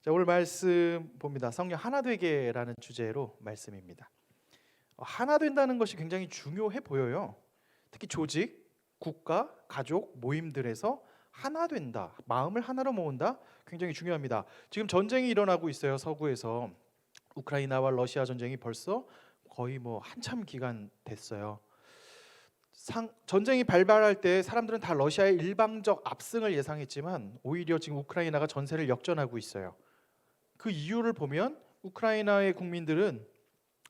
자, 오늘 말씀 봅니다. 성령 하나 되게라는 주제로 말씀입니다. 하나 된다는 것이 굉장히 중요해 보여요. 특히 조직, 국가, 가족, 모임들에서 하나 된다, 마음을 하나로 모은다, 굉장히 중요합니다. 지금 전쟁이 일어나고 있어요. 서구에서 우크라이나와 러시아 전쟁이 벌써 거의 한참 기간 됐어요. 전쟁이 발발할 때 사람들은 다 러시아의 일방적 압승을 예상했지만 오히려 지금 우크라이나가 전세를 역전하고 있어요. 그 이유를 보면 우크라이나의 국민들은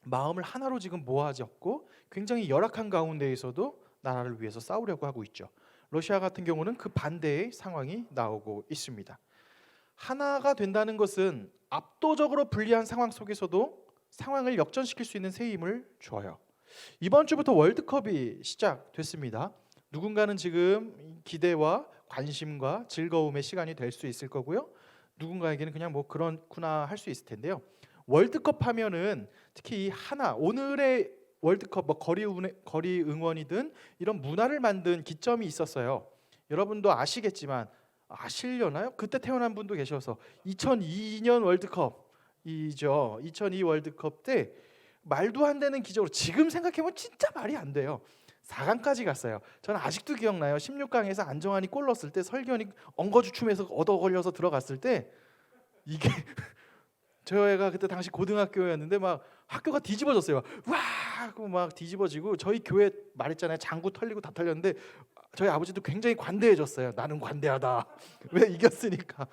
마음을 하나로 지금 모아졌고 굉장히 열악한 가운데에서도 나라를 위해서 싸우려고 하고 있죠. 러시아 같은 경우는 그 반대의 상황이 나오고 있습니다. 하나가 된다는 것은 압도적으로 불리한 상황 속에서도 상황을 역전시킬 수 있는 새 힘을 줘요. 이번 주부터 월드컵이 시작됐습니다. 누군가는 지금 기대와 관심과 즐거움의 시간이 될 수 있을 거고요. 누군가에게는 그냥 그렇구나 할 수 있을 텐데요. 월드컵 하면은 특히 이 하나, 오늘의 월드컵 거리 응원이든 이런 문화를 만든 기점이 있었어요. 여러분도 아시겠지만 아시려나요? 그때 태어난 분도 계셔서 2002년 월드컵이죠. 2002 월드컵 때 말도 안 되는 기적으로 지금 생각해보면 진짜 말이 안 돼요. 4강까지 갔어요. 저는 아직도 기억나요. 16강에서 안정환이 골 넣었을 때 설경이 엉거주춤해서 얻어 걸려서 들어갔을 때 이게 저희가 그때 당시 고등학교였는데 막 학교가 뒤집어졌어요. 와 하고 막 뒤집어지고 저희 교회 말했잖아요. 장구 털리고 다 털렸는데 저희 아버지도 굉장히 관대해졌어요. 나는 관대하다. 왜 이겼으니까.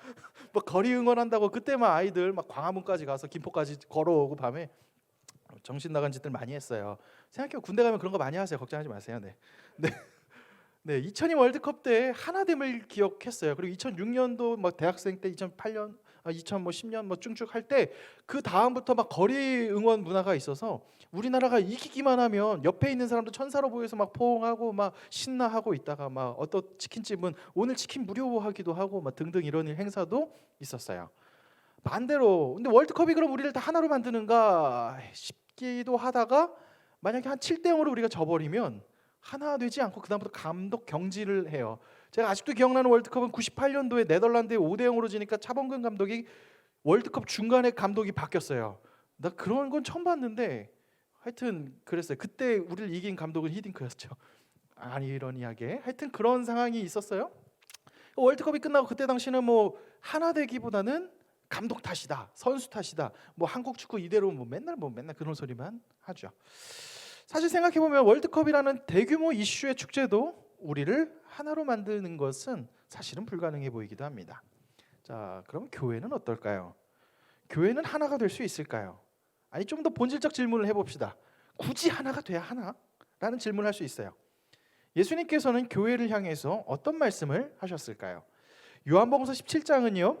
거리 응원한다고 그때 막 아이들 막 광화문까지 가서 김포까지 걸어오고 밤에 정신 나간 짓들 많이 했어요. 생각해보면 군대 가면 그런 거 많이 하세요. 걱정하지 마세요. 네, 2002 월드컵 때 하나됨을 기억했어요. 그리고 2006년도 대학생 때 2008년, 2010년 쭉쭉 할 때 그 다음부터 거리 응원 문화가 있어서 우리나라가 이기기만 하면 옆에 있는 사람도 천사로 보여서 포옹하고 신나하고 있다가 어떤 치킨집은 오늘 치킨 무료하기도 하고 등등 이런 행사도 있었어요. 반대로 근데 월드컵이 그럼 우리를 다 하나로 만드는가 싶기도 하다가 만약에 한 7대0으로 우리가 져버리면 하나 되지 않고 그다음부터 감독 경질을 해요. 제가 아직도 기억나는 월드컵은 98년도에 네덜란드에 5대0으로 지니까 차범근 감독이 월드컵 중간에 감독이 바뀌었어요. 나 그런 건 처음 봤는데 하여튼 그랬어요. 그때 우리를 이긴 감독은 히딩크였죠. 아이러니하게 하여튼 그런 상황이 있었어요. 월드컵이 끝나고 그때 당시는 하나 되기보다는 감독 탓이다, 선수 탓이다. 한국 축구 이대로 맨날 그런 소리만 하죠. 사실 생각해보면 월드컵이라는 대규모 이슈의 축제도 우리를 하나로 만드는 것은 사실은 불가능해 보이기도 합니다. 자, 그럼 교회는 어떨까요? 교회는 하나가 될 수 있을까요? 아니 좀 더 본질적 질문을 해봅시다. 굳이 하나가 돼야 하나? 라는 질문을 할 수 있어요. 예수님께서는 교회를 향해서 어떤 말씀을 하셨을까요? 요한복음서 17장은요.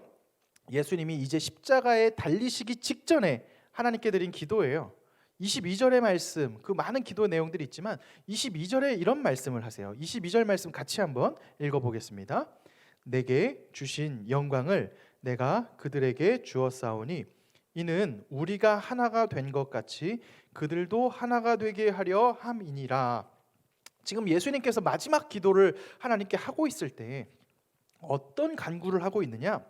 예수님이 이제 십자가에 달리시기 직전에 하나님께 드린 기도예요. 22절의 말씀, 그 많은 기도 내용들이 있지만 22절에 이런 말씀을 하세요. 22절 말씀 같이 한번 읽어보겠습니다. 내게 주신 영광을 내가 그들에게 주었사오니 이는 우리가 하나가 된 것 같이 그들도 하나가 되게 하려 함이니라. 지금 예수님께서 마지막 기도를 하나님께 하고 있을 때 어떤 간구를 하고 있느냐?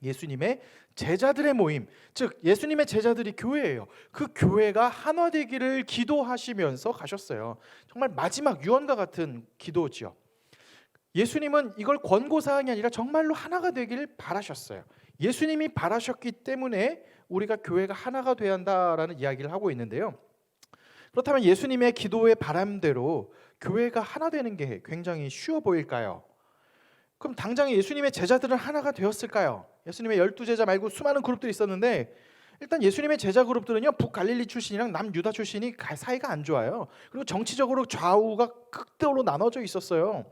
예수님의 제자들의 모임, 즉 예수님의 제자들이 교회예요. 그 교회가 하나 되기를 기도하시면서 가셨어요. 정말 마지막 유언과 같은 기도지요. 예수님은 이걸 권고사항이 아니라 정말로 하나가 되기를 바라셨어요. 예수님이 바라셨기 때문에 우리가 교회가 하나가 돼야 한다라는 이야기를 하고 있는데요. 그렇다면 예수님의 기도의 바람대로 교회가 하나 되는 게 굉장히 쉬워 보일까요? 그럼 당장 예수님의 제자들은 하나가 되었을까요? 예수님의 12제자 말고 수많은 그룹들이 있었는데 일단 예수님의 제자 그룹들은요, 북갈릴리 출신이랑 남유다 출신이 사이가 안 좋아요. 그리고 정치적으로 좌우가 극도로 나눠져 있었어요.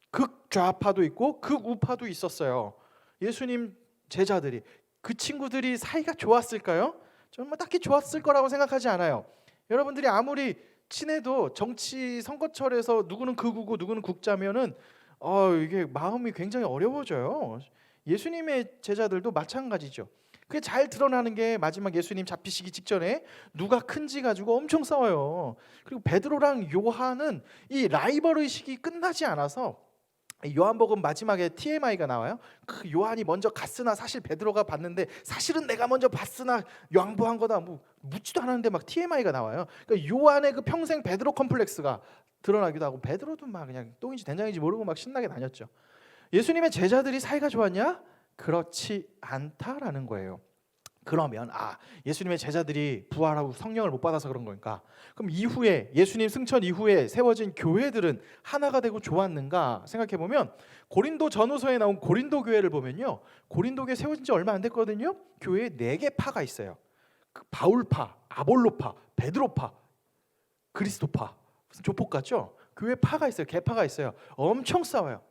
극좌파도 있고 극우파도 있었어요. 예수님 제자들이, 그 친구들이 사이가 좋았을까요? 저는 딱히 좋았을 거라고 생각하지 않아요. 여러분들이 아무리 친해도 정치 선거철에서 누구는 극우고 누구는 국자면은 이게 마음이 굉장히 어려워져요. 예수님의 제자들도 마찬가지죠. 그게 잘 드러나는 게 마지막 예수님 잡히시기 직전에 누가 큰지 가지고 엄청 싸워요. 그리고 베드로랑 요한은 이 라이벌 의식이 끝나지 않아서 요한복음 마지막에 TMI가 나와요. 그 요한이 먼저 갔으나 사실 베드로가 봤는데 사실은 내가 먼저 봤으나 양보한 거다. 뭐 묻지도 않았는데 막 TMI가 나와요. 그러니까 요한의 그 평생 베드로 컴플렉스가 드러나기도 하고, 베드로도 막 그냥 똥인지 된장인지 모르고 막 신나게 다녔죠. 예수님의 제자들이 사이가 좋았냐? 그렇지 않다라는 거예요. 그러면 예수님의 제자들이 부활하고 성령을 못 받아서 그런 거니까, 그럼 이후에 예수님 승천 이후에 세워진 교회들은 하나가 되고 좋았는가 생각해보면, 고린도 전후서에 나온 고린도 교회를 보면요, 고린도 교회 세워진 지 얼마 안 됐거든요. 교회에 4개 파가 있어요. 그 바울파, 아볼로파, 베드로파, 그리스도파. 무슨 조폭 같죠? 교회 파가 있어요. 개파가 있어요. 엄청 싸워요.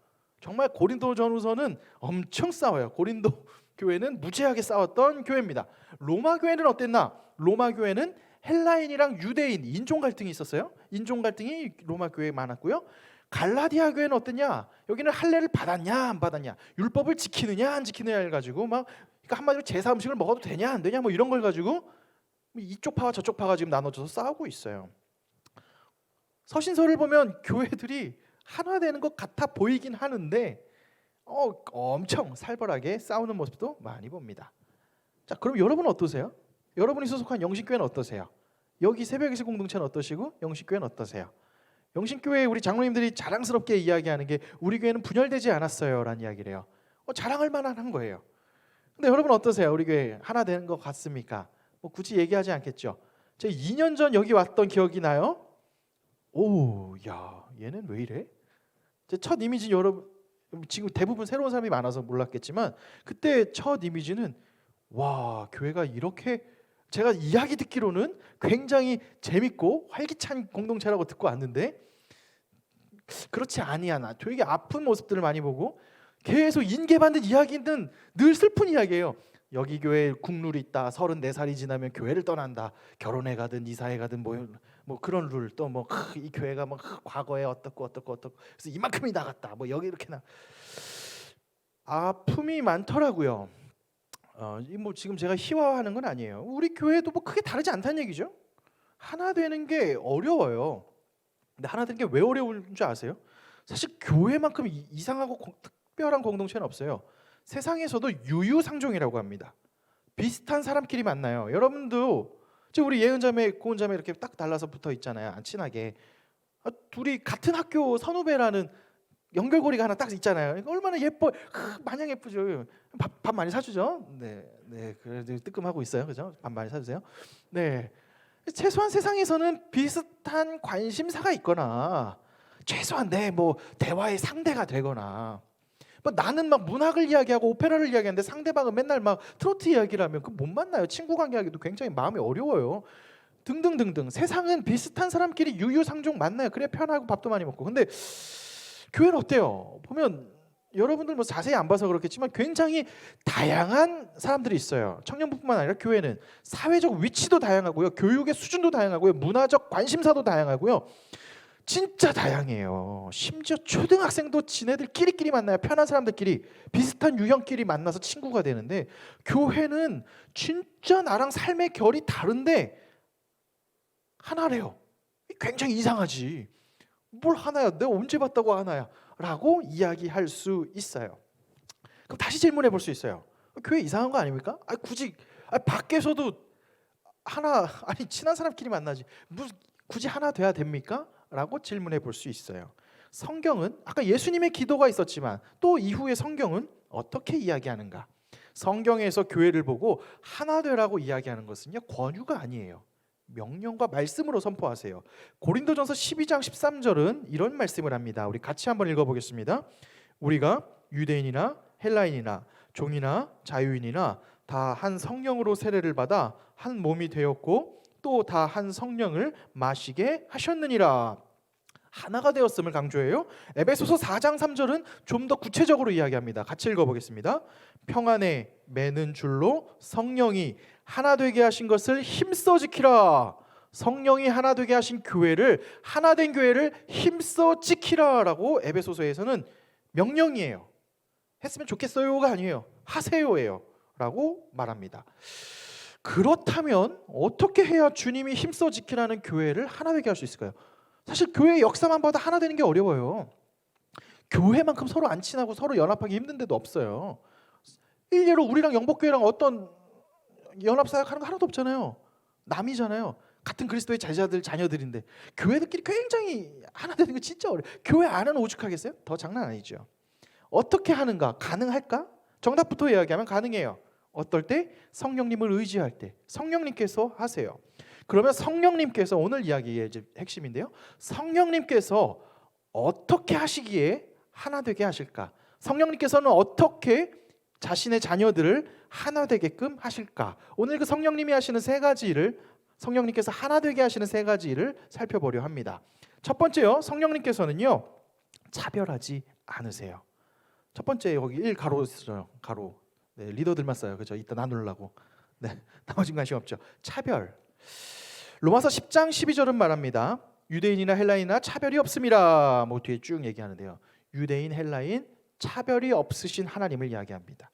정말 고린도 전후서는 엄청 싸워요. 고린도 교회는 무지하게 싸웠던 교회입니다. 로마 교회는 어땠나? 로마 교회는 헬라인이랑 유대인 인종 갈등이 있었어요. 인종 갈등이 로마 교회에 많았고요. 갈라디아 교회는 어땠냐? 여기는 할례를 받았냐 안 받았냐, 율법을 지키느냐 안 지키느냐를 가지고 막, 그러니까 한마디로 제사 음식을 먹어도 되냐 안 되냐 뭐 이런 걸 가지고 이쪽 파와 저쪽 파가 지금 나눠져서 싸우고 있어요. 서신서를 보면 교회들이 하나 되는 것 같아 보이긴 하는데 엄청 살벌하게 싸우는 모습도 많이 봅니다. 자, 그럼 여러분은 어떠세요? 여러분이 소속한 영신교회는 어떠세요? 여기 새벽기시 공동체는 어떠시고 영신교회는 어떠세요? 영신교회 우리 장로님들이 자랑스럽게 이야기하는 게 우리 교회는 분열되지 않았어요 라는 이야기를 해요. 자랑할 만한 거예요. 근데 여러분 어떠세요? 우리 교회 하나 되는 것 같습니까? 뭐 굳이 얘기하지 않겠죠. 제가 2년 전 여기 왔던 기억이 나요. 야, 얘는 왜 이래? 제 첫 이미지, 여러분 지금 대부분 새로운 사람이 많아서 몰랐겠지만, 그때 첫 이미지는 와, 교회가 이렇게, 제가 이야기 듣기로는 굉장히 재밌고 활기찬 공동체라고 듣고 왔는데 그렇지 아니하나, 되게 아픈 모습들을 많이 보고 계속 인계받는 이야기는 늘 슬픈 이야기예요. 여기 교회에 국룰이 있다. 34살이 지나면 교회를 떠난다. 결혼해 가든 이사해 가든 뭐 그런 룰, 또 뭐 이 교회가 뭐 과거에 어떻고 그래서 이만큼이 나갔다. 뭐 여기 이렇게 아픔이 많더라고요. 뭐 지금 제가 희화화하는 건 아니에요. 우리 교회도 뭐 크게 다르지 않다는 얘기죠. 하나 되는 게 어려워요. 근데 하나 되는 게 왜 어려운 줄 아세요? 사실 교회만큼 이상하고 특별한 공동체는 없어요. 세상에서도 유유상종이라고 합니다. 비슷한 사람끼리 만나요. 여러분도 지금 우리 예은자매, 고은자매 이렇게 딱 달라서 붙어 있잖아요. 안 친하게. 둘이 같은 학교 선후배라는 연결고리가 하나 딱 있잖아요. 얼마나 예뻐, 마냥 예쁘죠. 밥 많이 사주죠. 네, 그래도 뜨끔하고 있어요, 그죠? 밥 많이 사주세요. 네, 최소한 세상에서는 비슷한 관심사가 있거나, 최소한 뭐 대화의 상대가 되거나. 뭐 나는 막 문학을 이야기하고 오페라를 이야기하는데 상대방은 맨날 막 트로트 이야기를 하면 그 못 만나요. 친구 관계하기도 굉장히 마음이 어려워요. 등등등등. 세상은 비슷한 사람끼리 유유상종 만나요. 그래 편하고 밥도 많이 먹고. 근데 교회는 어때요? 보면 여러분들 뭐 자세히 안 봐서 그렇겠지만 굉장히 다양한 사람들이 있어요. 청년부뿐만 아니라 교회는 사회적 위치도 다양하고요, 교육의 수준도 다양하고요, 문화적 관심사도 다양하고요. 진짜 다양해요. 심지어 초등학생도 지네들끼리 만나요. 편한 사람들끼리, 비슷한 유형끼리 만나서 친구가 되는데, 교회는 진짜 나랑 삶의 결이 다른데 하나래요. 굉장히 이상하지. 뭘 하나야? 내가 언제 봤다고 하나야? 라고 이야기할 수 있어요. 그럼 다시 질문해 볼 수 있어요. 교회 이상한 거 아닙니까? 굳이 밖에서도 하나, 친한 사람끼리 만나지 굳이 하나 돼야 됩니까? 라고 질문해 볼 수 있어요. 성경은 아까 예수님의 기도가 있었지만 또 이후의 성경은 어떻게 이야기하는가? 성경에서 교회를 보고 하나 되라고 이야기하는 것은요, 권유가 아니에요. 명령과 말씀으로 선포하세요. 고린도전서 12장 13절은 이런 말씀을 합니다. 우리 같이 한번 읽어보겠습니다. 우리가 유대인이나 헬라인이나 종이나 자유인이나 다 한 성령으로 세례를 받아 한 몸이 되었고 또 다 한 성령을 마시게 하셨느니라. 하나가 되었음을 강조해요. 에베소서 4장 3절은 좀 더 구체적으로 이야기합니다. 같이 읽어보겠습니다. 평안에 매는 줄로 성령이 하나 되게 하신 것을 힘써 지키라. 성령이 하나 되게 하신 교회를, 하나된 교회를 힘써 지키라라고 에베소서에서는 명령이에요. 했으면 좋겠어요가 아니에요. 하세요예요 라고 말합니다. 그렇다면 어떻게 해야 주님이 힘써 지키라는 교회를 하나 되게 할 수 있을까요? 사실 교회의 역사만 봐도 하나 되는 게 어려워요. 교회만큼 서로 안 친하고 서로 연합하기 힘든 데도 없어요. 일례로 우리랑 영복교회랑 어떤 연합사역하는 거 하나도 없잖아요. 남이잖아요. 같은 그리스도의 제자들 자녀들인데 교회들끼리 굉장히 하나 되는 거 진짜 어려워요. 교회 안은 오죽하겠어요? 더 장난 아니죠. 어떻게 하는가? 가능할까? 정답부터 이야기하면 가능해요. 어떨 때? 성령님을 의지할 때. 성령님께서 하세요. 그러면 성령님께서 오늘 이야기의 이제 핵심인데요. 성령님께서 어떻게 하시기에 하나 되게 하실까? 성령님께서는 어떻게 자신의 자녀들을 하나 되게끔 하실까? 오늘 그 성령님이 하시는 세 가지를 성령님께서 하나 되게 하시는 세 가지를 살펴보려 합니다. 첫 번째요. 성령님께서는요. 차별하지 않으세요. 첫 번째 여기 1 가로 쓰죠. 가로. 네, 리더들만 써요. 그죠? 이따 나누려고. 네, 나머진 관심 없죠. 차별. 로마서 10장 12절은 말합니다. 유대인이나 헬라인이나 차별이 없습니다. 뭐 뒤에 쭉 얘기하는데요. 유대인, 헬라인 차별이 없으신 하나님을 이야기합니다.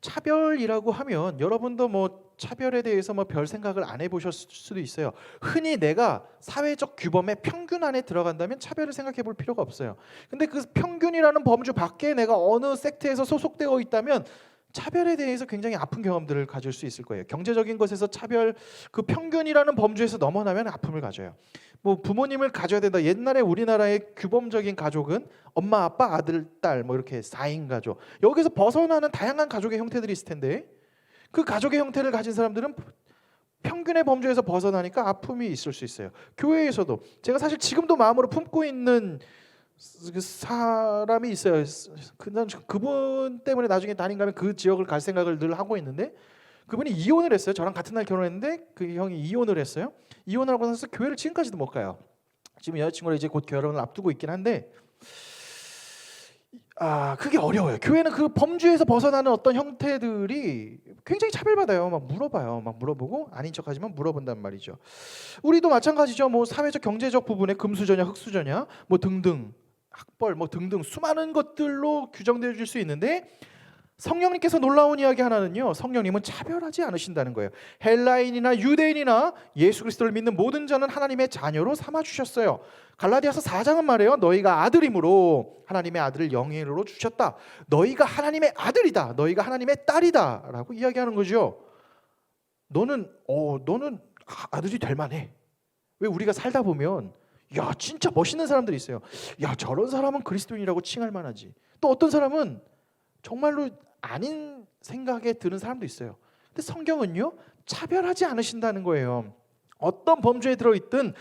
차별이라고 하면 여러분도 뭐 차별에 대해서 뭐 별 생각을 안 해보셨을 수도 있어요. 흔히 내가 사회적 규범의 평균 안에 들어간다면 차별을 생각해 볼 필요가 없어요. 근데 그 평균이라는 범주 밖에 내가 어느 섹트에서 소속되어 있다면 차별에 대해서 굉장히 아픈 경험들을 가질 수 있을 거예요. 경제적인 것에서 차별, 그 평균이라는 범주에서 넘어나면 아픔을 가져요. 뭐 부모님을 가져야 된다. 옛날에 우리나라의 규범적인 가족은 엄마, 아빠, 아들, 딸 뭐 이렇게 4인 가족. 여기서 벗어나는 다양한 가족의 형태들이 있을 텐데 그 가족의 형태를 가진 사람들은 평균의 범주에서 벗어나니까 아픔이 있을 수 있어요. 교회에서도 제가 사실 지금도 마음으로 품고 있는 그 사람이 있어요. 그분 때문에 나중에 담임 가면 그 지역을 갈 생각을 늘 하고 있는데 그분이 이혼을 했어요. 저랑 같은 날 결혼했는데 그 형이 이혼을 했어요. 이혼을 하고 나서 교회를 지금까지도 못 가요. 지금 여자친구랑 이제 곧 결혼을 앞두고 있긴 한데 그게 어려워요. 교회는 그 범주에서 벗어나는 어떤 형태들이 굉장히 차별받아요. 막 물어봐요. 막 물어보고 아닌 척하지만 물어본단 말이죠. 우리도 마찬가지죠. 뭐 사회적 경제적 부분에 금수저냐 흙수저냐 뭐 등등 학벌 뭐 등등 수많은 것들로 규정되어 줄 수 있는데 성령님께서 놀라운 이야기 하나는요. 성령님은 차별하지 않으신다는 거예요. 헬라인이나 유대인이나 예수 그리스도를 믿는 모든 자는 하나님의 자녀로 삼아 주셨어요. 갈라디아서 4장은 말해요. 너희가 아들임으로 하나님의 아들을 영예로 주셨다. 너희가 하나님의 아들이다. 너희가 하나님의 딸이다. 라고 이야기하는 거죠. 너는 아들이 될 만해. 왜 우리가 살다 보면 야 진짜 멋있는 사람들이 있어요. 야 저런 사람은 그리스도인이라고 칭할 만하지. 또 어떤 사람은 정말로 아닌 생각에 드는 사람도 있어요. 근데 성경은요 차별하지 않으신다는 거예요. 어떤 범주에 들어있든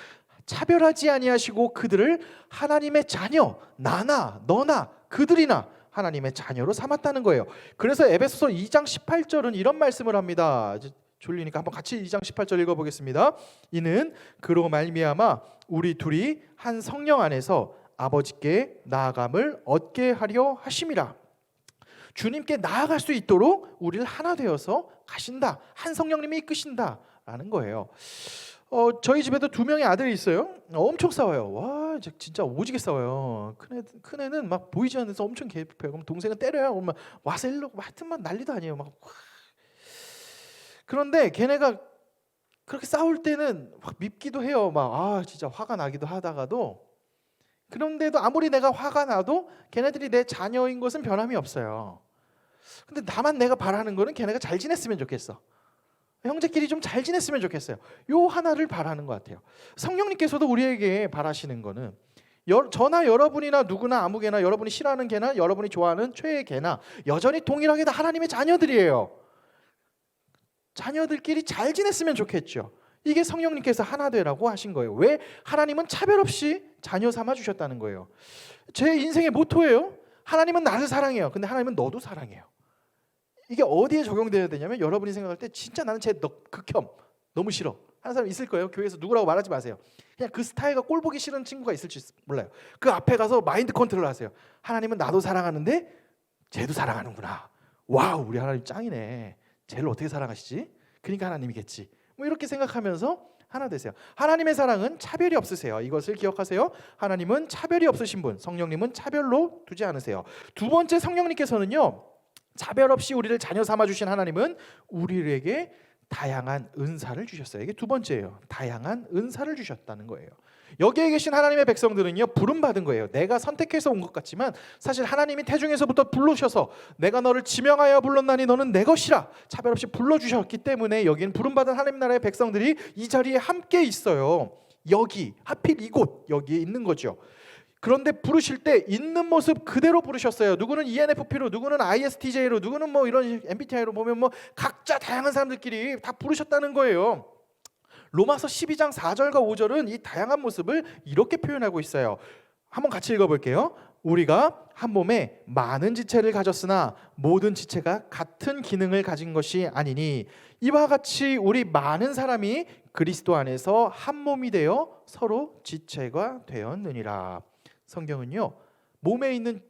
차별하지 아니하시고 그들을 하나님의 자녀, 나나 너나 그들이나 하나님의 자녀로 삼았다는 거예요. 그래서 에베소서 2장 18절은 이런 말씀을 합니다. 졸리니까 한번 같이 2장 18절 읽어보겠습니다. 이는 그로 말미암아 우리 둘이 한 성령 안에서 아버지께 나아감을 얻게 하려 하심이라. 주님께 나아갈 수 있도록 우리를 하나 되어서 가신다. 한 성령님이 이끄신다라는 거예요. 저희 집에도 2명의 아들이 있어요. 엄청 싸워요. 와 진짜 오지게 싸워요. 큰애는 막 보이지 않는 데서 엄청 괴롭혀요. 그럼 동생은 때려요. 그러면 와서 일로 하여튼 막 난리도 아니에요. 막 그런데 걔네가 그렇게 싸울 때는 막 밉기도 해요. 막 진짜 화가 나기도 하다가도 그런데도 아무리 내가 화가 나도 걔네들이 내 자녀인 것은 변함이 없어요. 근데 다만 내가 바라는 거는 걔네가 잘 지냈으면 좋겠어. 형제끼리 좀 잘 지냈으면 좋겠어요. 요 하나를 바라는 것 같아요. 성령님께서도 우리에게 바라시는 거는 저나 여러분이나 누구나 아무 개나 여러분이 싫어하는 개나 여러분이 좋아하는 최애 개나 여전히 동일하게 다 하나님의 자녀들이에요. 자녀들끼리 잘 지냈으면 좋겠죠. 이게 성령님께서 하나 되라고 하신 거예요. 왜? 하나님은 차별 없이 자녀 삼아 주셨다는 거예요. 제 인생의 모토예요. 하나님은 나를 사랑해요. 근데 하나님은 너도 사랑해요. 이게 어디에 적용되어야 되냐면 여러분이 생각할 때 진짜 나는 쟤 극혐 너무 싫어 하는 사람 있을 거예요. 교회에서 누구라고 말하지 마세요. 그냥 그 스타일과 꼴 보기 싫은 친구가 있을지 몰라요. 그 앞에 가서 마인드 컨트롤 하세요. 하나님은 나도 사랑하는데 쟤도 사랑하는구나. 와우 우리 하나님 짱이네. 쟤를 어떻게 사랑하시지? 그러니까 하나님이겠지. 뭐 이렇게 생각하면서 하나 되세요. 하나님의 사랑은 차별이 없으세요. 이것을 기억하세요. 하나님은 차별이 없으신 분, 성령님은 차별로 두지 않으세요. 두 번째 성령님께서는요 차별 없이 우리를 자녀 삼아 주신 하나님은 우리에게 다양한 은사를 주셨어요. 이게 두 번째예요. 다양한 은사를 주셨다는 거예요. 여기에 계신 하나님의 백성들은요, 부름받은 거예요. 내가 선택해서 온 것 같지만 사실 하나님이 태중에서부터 부르셔서 내가 너를 지명하여 불렀나니 너는 내 것이라 차별 없이 불러주셨기 때문에 여기는 부름받은 하나님 나라의 백성들이 이 자리에 함께 있어요. 여기 하필 이곳 여기에 있는 거죠. 그런데 부르실 때 있는 모습 그대로 부르셨어요. 누구는 ENFP로, 누구는 ISTJ로, 누구는 뭐 이런 MBTI로 보면 뭐 각자 다양한 사람들끼리 다 부르셨다는 거예요. 로마서 12장 4절과 5절은 이 다양한 모습을 이렇게 표현하고 있어요. 한번 같이 읽어볼게요. 우리가 한 몸에 많은 지체를 가졌으나 모든 지체가 같은 기능을 가진 것이 아니니 이와 같이 우리 많은 사람이 그리스도 안에서 한 몸이 되어 서로 지체가 되었느니라. 성경은요, 몸에 있는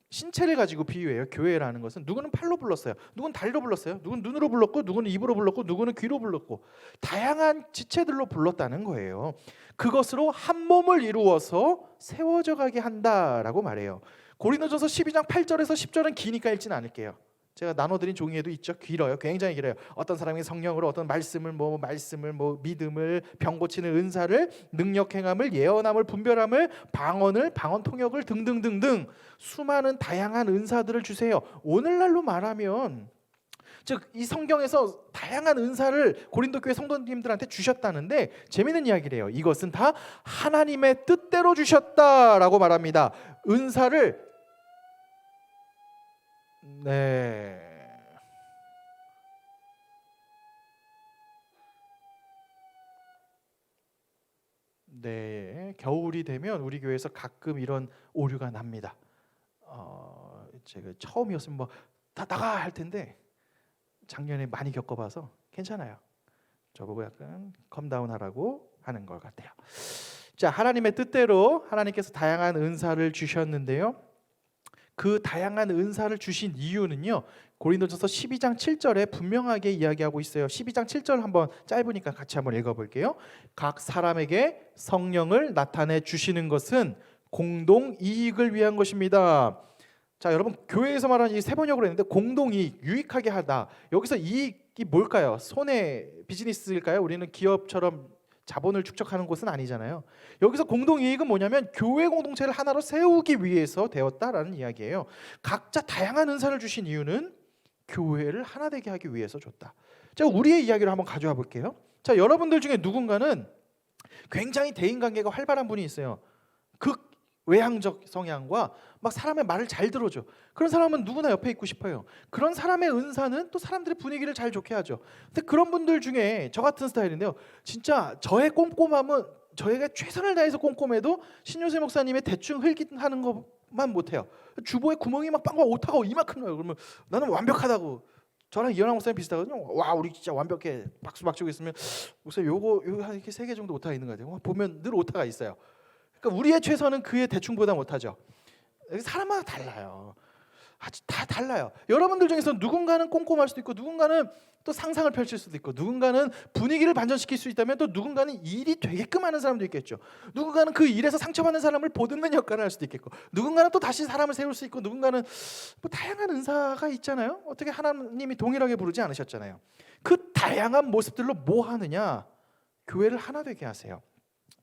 신체를 가지고 비유해요. 교회라는 것은 누구는 팔로 불렀어요, 누구는 다리로 불렀어요, 누구는 눈으로 불렀고, 누구는 입으로 불렀고, 누구는 귀로 불렀고, 다양한 지체들로 불렀다는 거예요. 그것으로 한 몸을 이루어서 세워져 가게 한다라고 말해요. 고린도전서 12장 8절에서 10절은 기니까 읽지는 않을게요. 제가 나눠드린 종이에도 있죠. 길어요. 굉장히 길어요. 어떤 사람이 성령으로 어떤 말씀을 믿음을, 병 고치는 은사를, 능력 행함을, 예언함을, 분별함을, 방언을, 방언 통역을 등등등등 수많은 다양한 은사들을 주세요. 오늘날로 말하면 즉 이 성경에서 다양한 은사를 고린도 교회 성도님들한테 주셨다는데 재미있는 이야기래요. 이것은 다 하나님의 뜻대로 주셨다라고 말합니다. 은사를 겨울이 되면 우리 교회에서 가끔 이런 오류가 납니다. 제가 처음이었으면 뭐 다 나가 할 텐데 작년에 많이 겪어봐서 괜찮아요. 저보고 약간 컴다운 하라고 하는 것 같아요. 자, 하나님의 뜻대로 하나님께서 다양한 은사를 주셨는데요. 그 다양한 은사를 주신 이유는요, 고린도전서 12장 7절에 분명하게 이야기하고 있어요. 12장 7절 한번 짧으니까 같이 한번 읽어볼게요. 각 사람에게 성령을 나타내 주시는 것은 공동 이익을 위한 것입니다. 자, 여러분, 교회에서 말하는 이 세 번역으로 했는데 공동이익, 유익하게 하다. 여기서 이익이 뭘까요? 손해 비즈니스일까요? 우리는 기업처럼 자본을 축적하는 곳은 아니잖아요. 여기서 공동이익은 뭐냐면 교회 공동체를 하나로 세우기 위해서 되었다라는 이야기예요. 각자 다양한 은사를 주신 이유는 교회를 하나 되게 하기 위해서 줬다. 제가 우리의 이야기를 한번 가져와 볼게요. 자, 여러분들 중에 누군가는 굉장히 대인관계가 활발한 분이 있어요. 외향적 성향과 막 사람의 말을 잘 들어줘. 그런 사람은 누구나 옆에 있고 싶어요. 그런 사람의 은사는 또 사람들의 분위기를 잘 좋게 하죠. 근데 그런 분들 중에 저 같은 스타일인데요, 진짜 저의 꼼꼼함은 저희가 최선을 다해서 꼼꼼해도 신요세 목사님의 대충 흘기하는 것만 못해요. 주보에 구멍이 막 빵빵 오타가 이만큼 나요. 그러면 나는 완벽하다고. 저랑 이현아 목사님 비슷하거든요. 와, 우리 진짜 완벽해. 박수 막 치고 있으면 목사님 요거 한 이렇게 3개 정도 오타가 있는 것 같아요. 보면 늘 오타가 있어요. 그러니까 우리의 최선은 그의 대충보다 못하죠. 사람마다 달라요. 다 달라요. 여러분들 중에서 누군가는 꼼꼼할 수도 있고, 누군가는 또 상상을 펼칠 수도 있고, 누군가는 분위기를 반전시킬 수 있다면 또 누군가는 일이 되게끔 하는 사람도 있겠죠. 누군가는 그 일에서 상처받는 사람을 보듬는 역할을 할 수도 있겠고, 누군가는 또 다시 사람을 세울 수 있고, 누군가는 뭐 다양한 은사가 있잖아요. 어떻게 하나님이 동일하게 부르지 않으셨잖아요. 그 다양한 모습들로 뭐 하느냐? 교회를 하나 되게 하세요.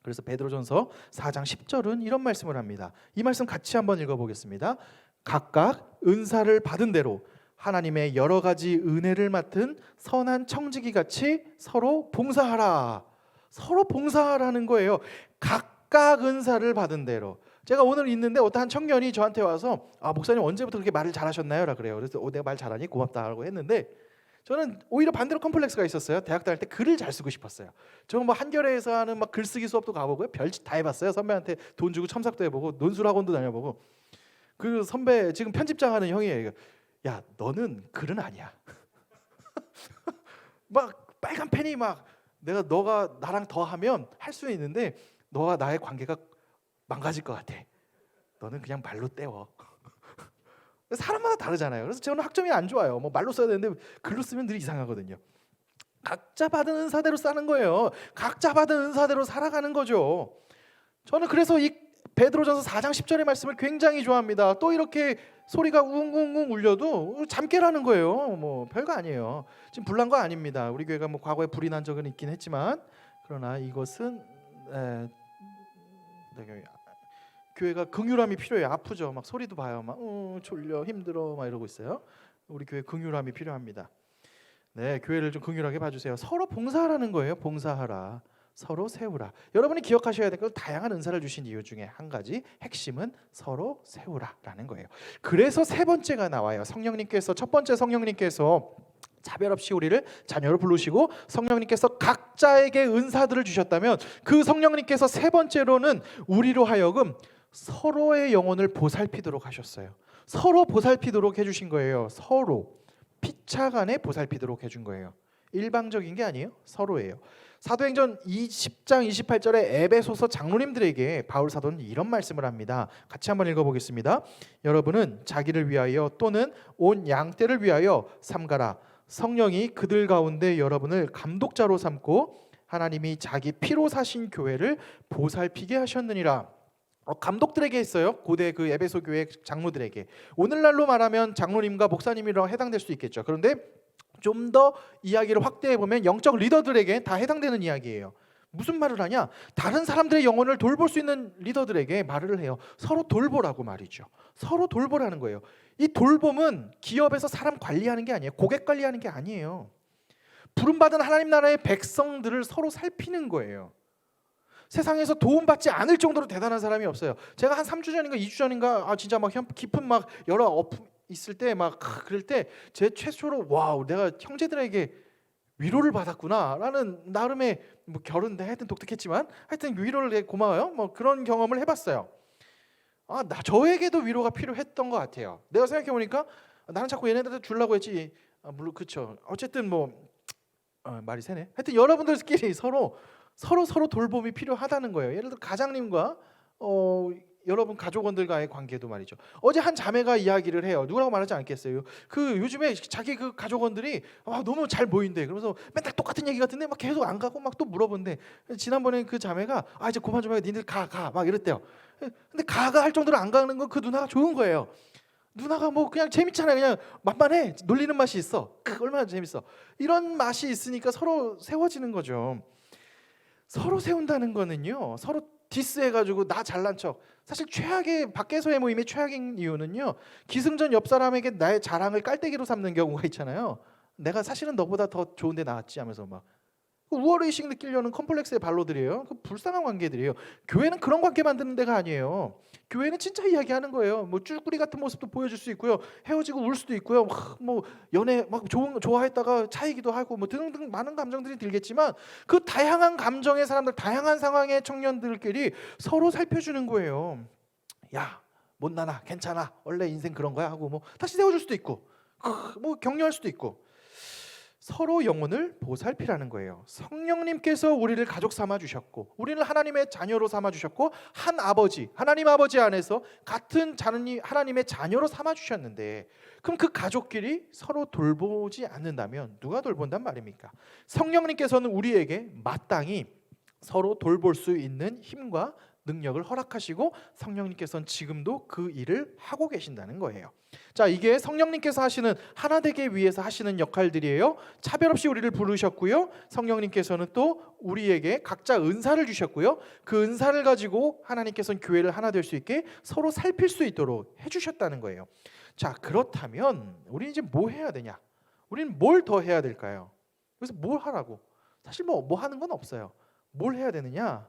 그래서 베드로전서 4장 10절은 이런 말씀을 합니다. 이 말씀 같이 한번 읽어보겠습니다. 각각 은사를 받은 대로 하나님의 여러 가지 은혜를 맡은 선한 청지기 같이 서로 봉사하라. 서로 봉사하라는 거예요. 각각 은사를 받은 대로. 제가 오늘 있는데 어떤 한 청년이 저한테 와서 목사님 언제부터 그렇게 말을 잘하셨나요? 라 그래요. 그래서 내가 말 잘하니 고맙다라고 했는데, 저는 오히려 반대로 컴플렉스가 있었어요. 대학 다닐 때 글을 잘 쓰고 싶었어요. 저는 뭐 한겨레에서 하는 막 글쓰기 수업도 가보고요, 별짓 다 해봤어요. 선배한테 돈 주고 첨삭도 해보고 논술학원도 다녀보고. 그 선배 지금 편집장 하는 형이에요. 야, 너는 글은 아니야. 막 빨간 펜이 막 너가 나랑 더 하면 할 수 있는데 너와 나의 관계가 망가질 것 같아. 너는 그냥 말로 때워. 사람마다 다르잖아요. 그래서 저는 학점이 안 좋아요. 뭐 말로 써야 되는데 글로 쓰면 늘 이상하거든요. 각자 받은 은사대로 사는 거예요. 각자 받은 은사대로 살아가는 거죠. 저는 그래서 이 베드로전서 4장 10절의 말씀을 굉장히 좋아합니다. 또 이렇게 소리가 웅웅웅 울려도 잠 깨라는 거예요. 뭐 별거 아니에요. 지금 불난 거 아닙니다. 우리 교회가 뭐 과거에 불이 난 적은 있긴 했지만, 그러나 이것은 교회가 긍휼함이 필요해요. 아프죠. 막 소리도 봐요. 막 졸려, 힘들어, 막 이러고 있어요. 우리 교회 긍휼함이 필요합니다. 네, 교회를 좀 긍휼하게 봐주세요. 서로 봉사하라는 거예요. 봉사하라. 서로 세우라. 여러분이 기억하셔야 될 건 다양한 은사를 주신 이유 중에 한 가지 핵심은 서로 세우라라는 거예요. 그래서 세 번째가 나와요. 성령님께서 첫 번째 성령님께서 차별 없이 우리를 자녀로 부르시고 성령님께서 각자에게 은사들을 주셨다면 그 성령님께서 세 번째로는 우리로 하여금 서로의 영혼을 보살피도록 하셨어요. 서로 보살피도록 해주신 거예요. 서로 피차간에 보살피도록 해준 거예요. 일방적인 게 아니에요. 서로예요. 사도행전 10장 28절에 에베소서 장로님들에게 바울 사도는 이런 말씀을 합니다. 같이 한번 읽어보겠습니다. 여러분은 자기를 위하여 또는 온 양떼를 위하여 삼가라. 성령이 그들 가운데 여러분을 감독자로 삼고 하나님이 자기 피로 사신 교회를 보살피게 하셨느니라. 감독들에게 했어요. 고대 그 에베소 교회 장로들에게. 오늘날로 말하면 장로님과 목사님이라고 해당될 수 있겠죠. 그런데 좀 더 이야기를 확대해 보면 영적 리더들에게 다 해당되는 이야기예요. 무슨 말을 하냐? 다른 사람들의 영혼을 돌볼 수 있는 리더들에게 말을 해요. 서로 돌보라고 말이죠. 서로 돌보라는 거예요. 이 돌봄은 기업에서 사람 관리하는 게 아니에요. 고객 관리하는 게 아니에요. 부름받은 하나님 나라의 백성들을 서로 살피는 거예요. 세상에서 도움받지 않을 정도로 대단한 사람이 없어요. 제가 한 3주 전인가 2주 전인가 진짜 막 깊은 막 여러 있을 때 막 그럴 때 제 최초로 와우, 내가 형제들에게 위로를 받았구나라는 나름의 뭐 결혼도 하여튼 독특했지만 하여튼 위로를 고마워요. 뭐 그런 경험을 해봤어요. 저에게도 위로가 필요했던 것 같아요. 내가 생각해 보니까 나는 자꾸 얘네들한테 주려고 했지. 물론 그렇죠. 어쨌든 뭐 말이 새네. 하여튼 여러분들끼리 서로 돌봄이 필요하다는 거예요. 예를 들어 가장님과 여러분 가족원들과의 관계도 말이죠. 어제 한 자매가 이야기를 해요. 누구라고 말하지 않겠어요. 그 요즘에 자기 그 가족원들이 너무 잘 보인대. 그러면서 맨날 똑같은 얘기 같은데 막 계속 안 가고 막 또 물어본대. 지난번에 그 자매가 이제 그만 좀 해. 니들 가 막 이랬대요. 근데 가가 할 정도로 안 가는 건 그 누나가 좋은 거예요. 누나가 뭐 그냥 재밌잖아요. 그냥 만만해. 놀리는 맛이 있어. 얼마나 재밌어. 이런 맛이 있으니까 서로 세워지는 거죠. 서로 세운다는 거는요. 서로 디스해가지고 나 잘난 척. 사실 최악의 밖에서의 모임의 최악인 이유는요. 기승전 옆 사람에게 나의 자랑을 깔때기로 삼는 경우가 있잖아요. 내가 사실은 너보다 더 좋은데 나왔지 하면서 막 우월의식 느끼려는 컴플렉스의 발로들이에요. 그 불쌍한 관계들이에요. 교회는 그런 관계 만드는 데가 아니에요. 교회는 진짜 이야기하는 거예요. 뭐 쭈꾸리 같은 모습도 보여줄 수 있고요. 헤어지고 울 수도 있고요. 뭐 연애 막 좋아했다가 차이기도 하고 뭐 등등 많은 감정들이 들겠지만 그 다양한 감정의 사람들, 다양한 상황의 청년들끼리 서로 살펴주는 거예요. 야, 못나나 괜찮아. 원래 인생 그런 거야 하고 뭐 다시 세워줄 수도 있고 뭐 격려할 수도 있고. 서로 영혼을 보살피라는 거예요. 성령님께서 우리를 가족 삼아 주셨고 우리를 하나님의 자녀로 삼아 주셨고 한 아버지, 하나님 아버지 안에서 같은 하나님의 자녀로 삼아 주셨는데 그럼 그 가족끼리 서로 돌보지 않는다면 누가 돌본단 말입니까? 성령님께서는 우리에게 마땅히 서로 돌볼 수 있는 힘과 능력을 허락하시고 성령님께서는 지금도 그 일을 하고 계신다는 거예요. 자, 이게 성령님께서 하시는 하나 되기 위해서 하시는 역할들이에요. 차별 없이 우리를 부르셨고요. 성령님께서는 또 우리에게 각자 은사를 주셨고요. 그 은사를 가지고 하나님께서는 교회를 하나 될 수 있게 서로 살필 수 있도록 해주셨다는 거예요. 자, 그렇다면 우리 이제 뭐 해야 되냐? 우리는 뭘 더 해야 될까요? 그래서 뭘 하라고? 사실 뭐 하는 건 없어요. 뭘 해야 되느냐?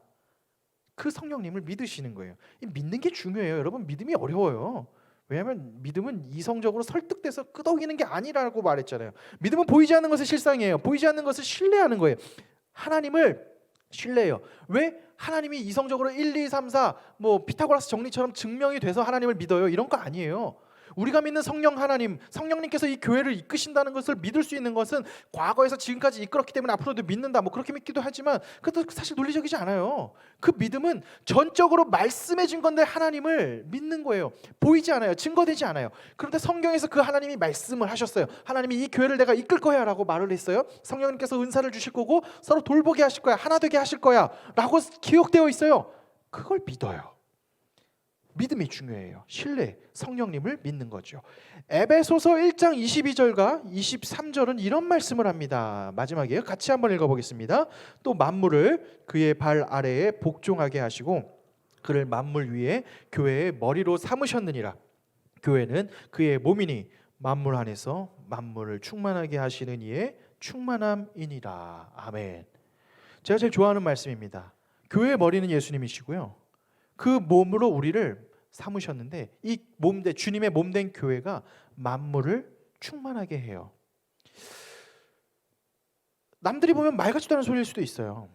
그 성령님을 믿으시는 거예요. 믿는 게 중요해요. 여러분, 믿음이 어려워요. 왜냐하면 믿음은 이성적으로 설득돼서 끄덕이는 게 아니라고 말했잖아요. 믿음은 보이지 않는 것을 실상이에요. 보이지 않는 것을 신뢰하는 거예요. 하나님을 신뢰해요. 왜? 하나님이 이성적으로 1, 2, 3, 4 뭐 피타고라스 정리처럼 증명이 돼서 하나님을 믿어요. 이런 거 아니에요. 우리가 믿는 성령 하나님, 성령님께서 이 교회를 이끄신다는 것을 믿을 수 있는 것은 과거에서 지금까지 이끌었기 때문에 앞으로도 믿는다 뭐 그렇게 믿기도 하지만 그것도 사실 논리적이지 않아요. 그 믿음은 전적으로 말씀해 준 건데 하나님을 믿는 거예요. 보이지 않아요. 증거되지 않아요. 그런데 성경에서 그 하나님이 말씀을 하셨어요. 하나님이 이 교회를 내가 이끌 거야 라고 말을 했어요. 성령님께서 은사를 주실 거고 서로 돌보게 하실 거야, 하나 되게 하실 거야 라고 기록되어 있어요. 그걸 믿어요. 믿음이 중요해요. 신뢰, 성령님을 믿는 거죠. 에베소서 1장 22절과 23절은 이런 말씀을 합니다. 마지막이에요. 같이 한번 읽어보겠습니다. 또 만물을 그의 발 아래에 복종하게 하시고 그를 만물 위에 교회의 머리로 삼으셨느니라. 교회는 그의 몸이니 만물 안에서 만물을 충만하게 하시는 이의 충만함이니라. 아멘. 제가 제일 좋아하는 말씀입니다. 교회의 머리는 예수님이시고요. 그 몸으로 우리를 삼으셨는데 이 몸대 주님의 몸된 교회가 만물을 충만하게 해요. 남들이 보면 말 같지도 않은 소리일 수도 있어요.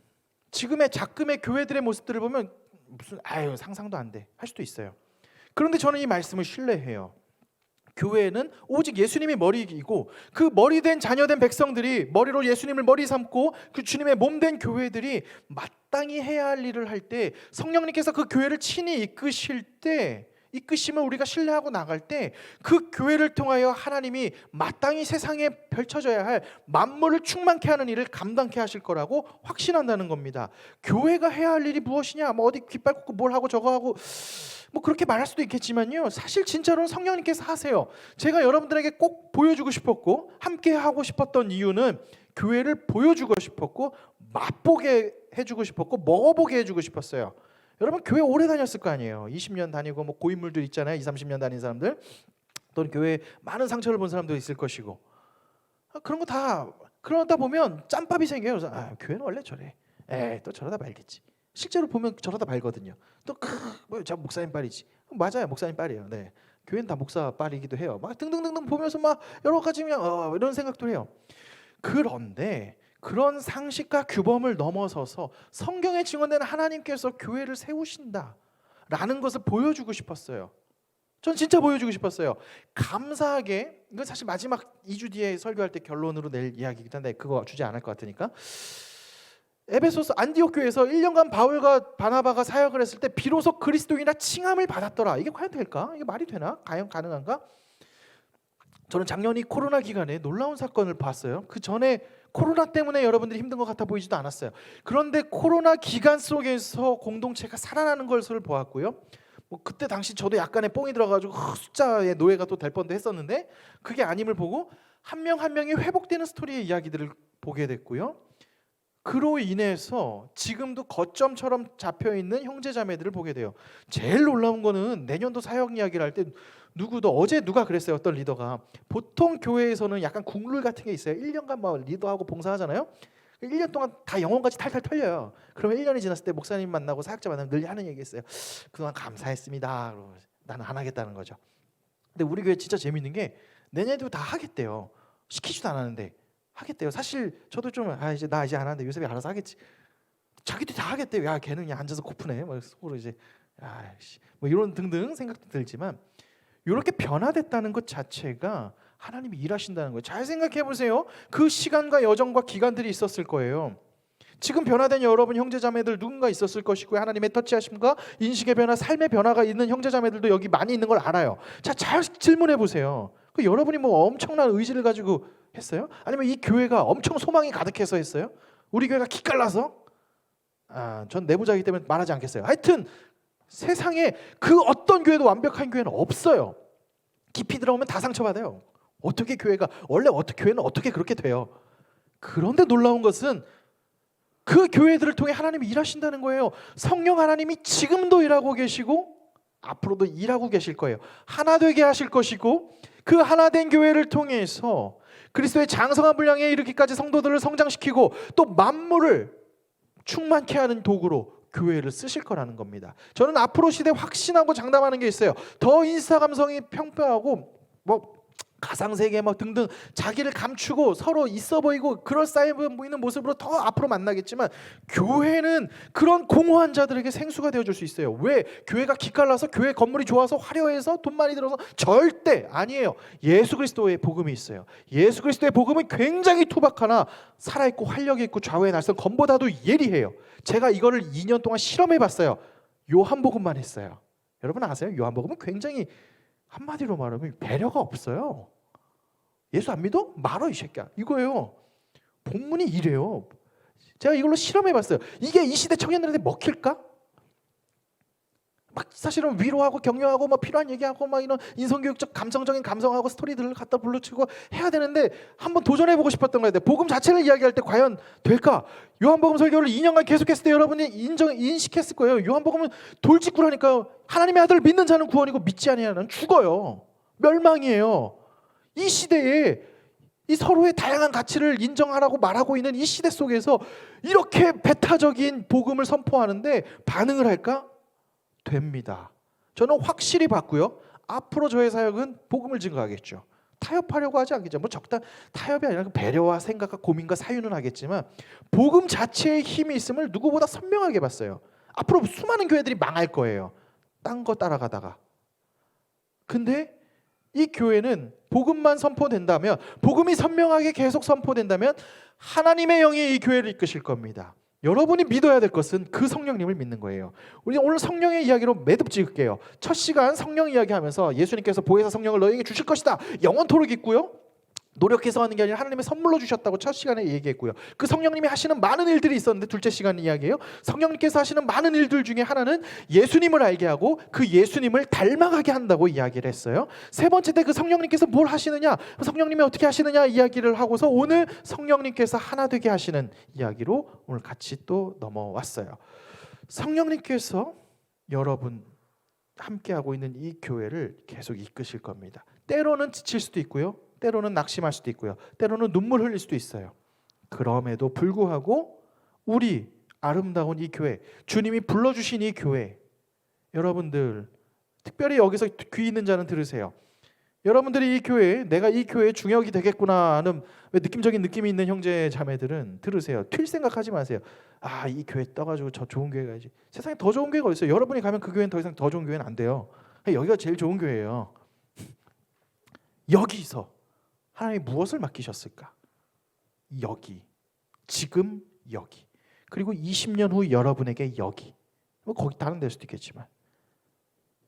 지금의 작금의 교회들의 모습들을 보면 무슨 상상도 안 돼 할 수도 있어요. 그런데 저는 이 말씀을 신뢰해요. 교회는 오직 예수님이 머리이고 그 머리된 자녀된 백성들이 머리로 예수님을 머리 삼고 그 주님의 몸된 교회들이 마땅히 해야 할 일을 할 때 성령님께서 그 교회를 친히 이끄실 때 이끄심을 우리가 신뢰하고 나갈 때 그 교회를 통하여 하나님이 마땅히 세상에 펼쳐져야 할 만물을 충만케 하는 일을 감당케 하실 거라고 확신한다는 겁니다. 교회가 해야 할 일이 무엇이냐? 뭐 어디 깃발 꽂고 뭘 하고 저거 하고 뭐 그렇게 말할 수도 있겠지만요. 사실 진짜로는 성령님께서 하세요. 제가 여러분들에게 꼭 보여주고 싶었고 함께 하고 싶었던 이유는 교회를 보여주고 싶었고 맛보게 해주고 싶었고 먹어보게 해주고 싶었어요. 여러분 교회 오래 다녔을 거 아니에요. 20년 다니고 뭐 고인물들 있잖아요. 20, 30년 다닌 사람들 또는 교회에 많은 상처를 본 사람도 있을 것이고 그런 거 다 그러다 보면 짬밥이 생겨요. 그래서 교회는 원래 저래. 또 저러다 말겠지. 실제로 보면 저러다 말거든요. 또 저 목사님 빨이지. 맞아요, 목사님 빨이에요. 네, 교회는 다 목사 빨이기도 해요. 막 등등등등 보면서 막 여러 가지 그냥 이런 생각도 해요. 그런데 그런 상식과 규범을 넘어서서 성경에 증언된 하나님께서 교회를 세우신다라는 것을 보여주고 싶었어요. 전 진짜 보여주고 싶었어요. 감사하게 이건 사실 마지막 2주 뒤에 설교할 때 결론으로 낼 이야기이긴 한데 그거 주지 않을 것 같으니까 에베소서 안디옥 교회에서 1년간 바울과 바나바가 사역을 했을 때 비로소 그리스도인이라 칭함을 받았더라. 이게 과연 될까? 이게 말이 되나? 과연 가능한가? 저는 작년이 코로나 기간에 놀라운 사건을 봤어요. 그 전에 코로나 때문에 여러분들이 힘든 것 같아 보이지도 않았어요. 그런데 코로나 기간 속에서 공동체가 살아나는 것을 보았고요. 뭐 그때 당시 저도 약간의 뽕이 들어가지고 숫자의 노예가 또 될 뻔도 했었는데 그게 아님을 보고 한 명 한 명이 회복되는 스토리의 이야기들을 보게 됐고요. 그로 인해서 지금도 거점처럼 잡혀있는 형제자매들을 보게 돼요. 제일 놀라운 거는 내년도 사역 이야기를 할 때 누구도 어제 누가 그랬어요. 어떤 리더가 보통 교회에서는 약간 국룰 같은 게 있어요. 1년간 뭐 리더하고 봉사하잖아요. 1년 동안 다 영혼같이 탈탈 털려요. 그러면 1년이 지났을 때 목사님 만나고 사역자 만나면 늘 하는 얘기 있어요. 그동안 감사했습니다. 나는 안 하겠다는 거죠. 근데 우리 교회 진짜 재밌는 게 내년에도 다 하겠대요. 시키지도 않았는데 하겠대요. 사실 저도 좀 이제 나 이제 안 하는데 요셉이 알아서 하겠지. 자기도 다 하겠대요. 야 걔는 그냥 앉아서 코프네. 뭐 속으로 이제 뭐 이런 등등 생각도 들지만 이렇게 변화됐다는 것 자체가 하나님이 일하신다는 거예요. 잘 생각해 보세요. 그 시간과 여정과 기간들이 있었을 거예요. 지금 변화된 여러분 형제자매들 누군가 있었을 것이고 하나님의 터치하심과 인식의 변화, 삶의 변화가 있는 형제자매들도 여기 많이 있는 걸 알아요. 자, 잘 질문해 보세요. 그 여러분이 뭐 엄청난 의지를 가지고 했어요? 아니면 이 교회가 엄청 소망이 가득해서 했어요? 우리 교회가 기깔나서? 전 내부자이기 때문에 말하지 않겠어요. 하여튼 세상에 그 어떤 교회도 완벽한 교회는 없어요. 깊이 들어오면 다 상처받아요. 어떻게 교회가 원래 교회는 어떻게 그렇게 돼요? 그런데 놀라운 것은 그 교회들을 통해 하나님이 일하신다는 거예요. 성령 하나님이 지금도 일하고 계시고 앞으로도 일하고 계실 거예요. 하나 되게 하실 것이고 그 하나 된 교회를 통해서 그리스도의 장성한 분량에 이르기까지 성도들을 성장시키고 또 만물을 충만케 하는 도구로 교회를 쓰실 거라는 겁니다. 저는 앞으로 시대 확신하고 장담하는 게 있어요. 더 인스타 감성이 평평하고 뭐 가상세계 막 등등 자기를 감추고 서로 있어 보이고 그럴싸해 보이는 모습으로 더 앞으로 만나겠지만 교회는 그런 공허한 자들에게 생수가 되어줄 수 있어요. 왜? 교회가 기깔나서 교회 건물이 좋아서 화려해서 돈 많이 들어서 절대 아니에요. 예수 그리스도의 복음이 있어요. 예수 그리스도의 복음은 굉장히 투박하나 살아있고 활력이 있고 좌우의 날선 검보다도 예리해요. 제가 이거를 2년 동안 실험해봤어요. 요한복음만 했어요. 여러분 아세요? 요한복음은 굉장히 한마디로 말하면 배려가 없어요. 예수 안 믿어? 말어 이 새끼야. 이거예요. 본문이 이래요. 제가 이걸로 실험해봤어요. 이게 이 시대 청년들한테 먹힐까? 막 사실은 위로하고 격려하고 막 필요한 얘기하고 막 이런 인성교육적 감성적인 감성하고 스토리들을 갖다 불러치고 해야 되는데 한번 도전해보고 싶었던 거예요. 복음 자체를 이야기할 때 과연 될까? 요한복음 설교를 2년간 계속했을 때 여러분이 인식했을 거예요. 요한복음은 돌직구라니까요. 하나님의 아들을 믿는 자는 구원이고 믿지 아니하는 죽어요. 멸망이에요. 이 시대에 이 서로의 다양한 가치를 인정하라고 말하고 있는 이 시대 속에서 이렇게 배타적인 복음을 선포하는데 반응을 할까? 됩니다. 저는 확실히 봤고요. 앞으로 저의 사역은 복음을 증거하겠죠. 타협하려고 하지 않겠죠. 뭐 적당 타협이 아니라 배려와 생각과 고민과 사유는 하겠지만 복음 자체의 힘이 있음을 누구보다 선명하게 봤어요. 앞으로 수많은 교회들이 망할 거예요. 딴 거 따라가다가. 근데 이 교회는 복음만 선포된다면, 복음이 선명하게 계속 선포된다면 하나님의 영이 이 교회를 이끄실 겁니다. 여러분이 믿어야 될 것은 그 성령님을 믿는 거예요. 우리 오늘 성령의 이야기로 매듭 지을게요. 첫 시간 성령 이야기하면서 예수님께서 보혜사 성령을 너희에게 주실 것이다. 영원토록 있고요. 노력해서 하는 게 아니라 하나님의 선물로 주셨다고 첫 시간에 얘기했고요. 그 성령님이 하시는 많은 일들이 있었는데 둘째 시간 이야기예요. 성령님께서 하시는 많은 일들 중에 하나는 예수님을 알게 하고 그 예수님을 닮아가게 한다고 이야기를 했어요. 세 번째 때 그 성령님께서 뭘 하시느냐, 성령님이 어떻게 하시느냐 이야기를 하고서 오늘 성령님께서 하나 되게 하시는 이야기로 오늘 같이 또 넘어왔어요. 성령님께서 여러분 함께하고 있는 이 교회를 계속 이끄실 겁니다. 때로는 지칠 수도 있고요. 때로는 낙심할 수도 있고요. 때로는 눈물 흘릴 수도 있어요. 그럼에도 불구하고 우리 아름다운 이 교회, 주님이 불러주신 이 교회, 여러분들 특별히 여기서 귀 있는 자는 들으세요. 여러분들이 이 교회, 내가 이 교회의 중역이 되겠구나 하는 느낌적인 느낌이 있는 형제 자매들은 들으세요. 튈 생각하지 마세요. 아, 이 교회 떠가지고 저 좋은 교회 가야지. 세상에 더 좋은 교회가 있어요. 여러분이 가면 그 교회는 더 이상 더 좋은 교회는 안 돼요. 여기가 제일 좋은 교회예요. 여기서 하나님이 무엇을 맡기셨을까? 여기, 지금 여기, 그리고 20년 후 여러분에게 여기, 뭐 거기 다른 데일 수도 있겠지만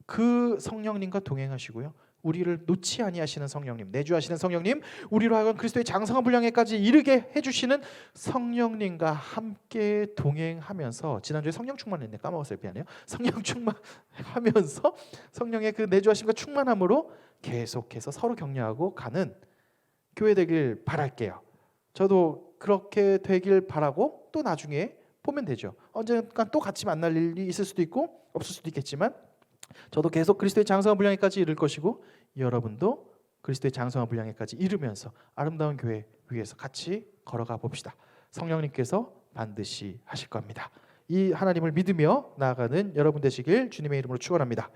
그 성령님과 동행하시고요. 우리를 놓지 아니하시는 성령님, 내주하시는 성령님, 우리로 하여금 그리스도의 장성한 분량에까지 이르게 해주시는 성령님과 함께 동행하면서, 지난주에 성령 충만했네, 까먹었어요, 미안해요. 성령 충만하면서 성령의 그 내주하심과 충만함으로 계속해서 서로 격려하고 가는 교회 되길 바랄게요. 저도 그렇게 되길 바라고 또 나중에 보면 되죠. 언젠가 또 같이 만날 일이 있을 수도 있고 없을 수도 있겠지만 저도 계속 그리스도의 장성한 분량에까지 이를 것이고 여러분도 그리스도의 장성한 분량에까지 이르면서 아름다운 교회 위에서 같이 걸어가 봅시다. 성령님께서 반드시 하실 겁니다. 이 하나님을 믿으며 나아가는 여러분 되시길 주님의 이름으로 축원합니다.